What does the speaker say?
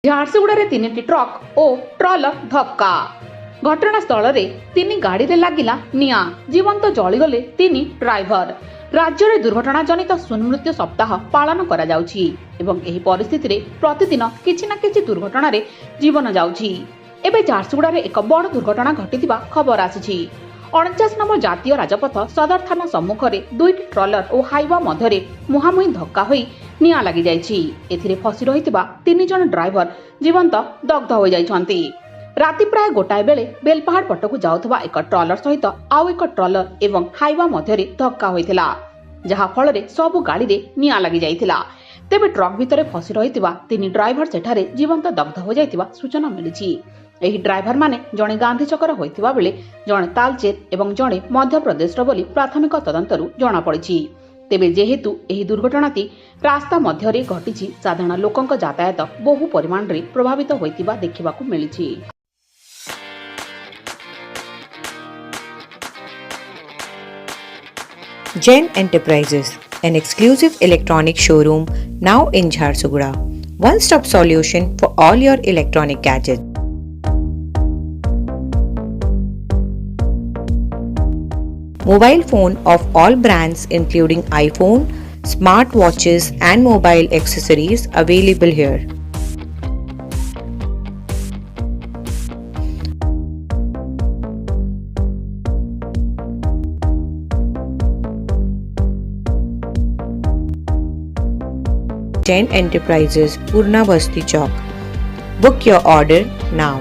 ଝାରସୁଗୁଡ଼ାରେ 3ଟି ଟ୍ରକ୍ ଓ ଟ୍ରଲର ଧକ୍କା। ଘଟଣାସ୍ଥଳରେ 3 ଗାଡ଼ିରେ ଲାଗିଲା ନିଆଁ, ଜୀବନ୍ତ ଜଳିଗଲେ 3 ଡ୍ରାଇଭର। ରାଜ୍ୟରେ ଦୁର୍ଘଟଣା ଜନିତ ଶୂନ୍ୟମୃତ୍ୟୁ ସପ୍ତାହ ପାଳନ କରାଯାଉଛି ଏବଂ ଏହି ପରିସ୍ଥିତିରେ ପ୍ରତିଦିନ କିଛି ନା କିଛି ଦୁର୍ଘଟଣାରେ ଜୀବନ ଯାଉଛି। ଏବେ ଝାରସୁଗୁଡ଼ାରେ ଏକ ବଡ଼ ଦୁର୍ଘଟଣା ଘଟିଥିବା ଖବର ଆସିଛି। 49 ନମ୍ବର ଜାତୀୟ ରାଜପଥ ସଦର ଥାନା ସମ୍ମୁଖରେ 2ଟି ଟ୍ରଲର ଓ ହାଇୱା ମଧ୍ୟରେ ମୁହାଁମୁହିଁ ଧକ୍କା ହୋଇ ନିଆଁ ଲାଗିଯାଇଛି। ଏଥିରେ ଫସି ରହିଥିବା 3 ଜଣ ଡ୍ରାଇଭର ଜୀବନ୍ତ ଦଗ୍ଧ ହୋଇଯାଇଛନ୍ତି। ରାତି ପ୍ରାୟ ଗୋଟାଏ ବେଳେ ବେଲପାହାଡ଼ ପଟକୁ ଯାଉଥିବା ଏକ ଟ୍ରଲର ସହିତ ଆଉ ଏକ ଟ୍ରଲର ଏବଂ ହାଇୱା ମଧ୍ୟରେ ଧକ୍କା ହୋଇଥିଲା, ଯାହା ଫଳରେ ସବୁ ଗାଡ଼ିରେ ନିଆଁ ଲାଗିଯାଇଥିଲା। ତେବେ ଟ୍ରକ୍ ଭିତରେ ଫସି ରହିଥିବା 3 ଡ୍ରାଇଭର ସେଠାରେ ଜୀବନ୍ତ ଦଗ୍ଧ ହୋଇଯାଇଥିବା ସୂଚନା ମିଳିଛି। ଏହି ଡ୍ରାଇଭରମାନେ ଜଣେ ଗାନ୍ଧୀ ଛକର ହୋଇଥିବା ବେଳେ ଜଣେ ତାଲଚେର ଏବଂ ଜଣେ ମଧ୍ୟପ୍ରଦେଶର ବୋଲି ପ୍ରାଥମିକ ତଦନ୍ତରୁ ଜଣାପଡ଼ିଛି। ତେବେ ଯେହେତୁ ଏହି ଦୁର୍ଘଟଣାଟି ରାସ୍ତା ମଧ୍ୟରେ ଘଟିଛି, ସାଧାରଣ ଲୋକଙ୍କ ଯାତାୟାତ ବହୁ ପରିମାଣରେ ପ୍ରଭାବିତ ହୋଇଥିବା ଦେଖିବାକୁ ମିଳିଛି। Jain Enterprises, an exclusive electronic showroom now in Jharsuguda. One-stop solution for all your electronic gadgets. Mobile phone of all brands including iPhone, smart watches and mobile accessories available here. Jain Enterprises, Purna Basti Chowk. Book your order now.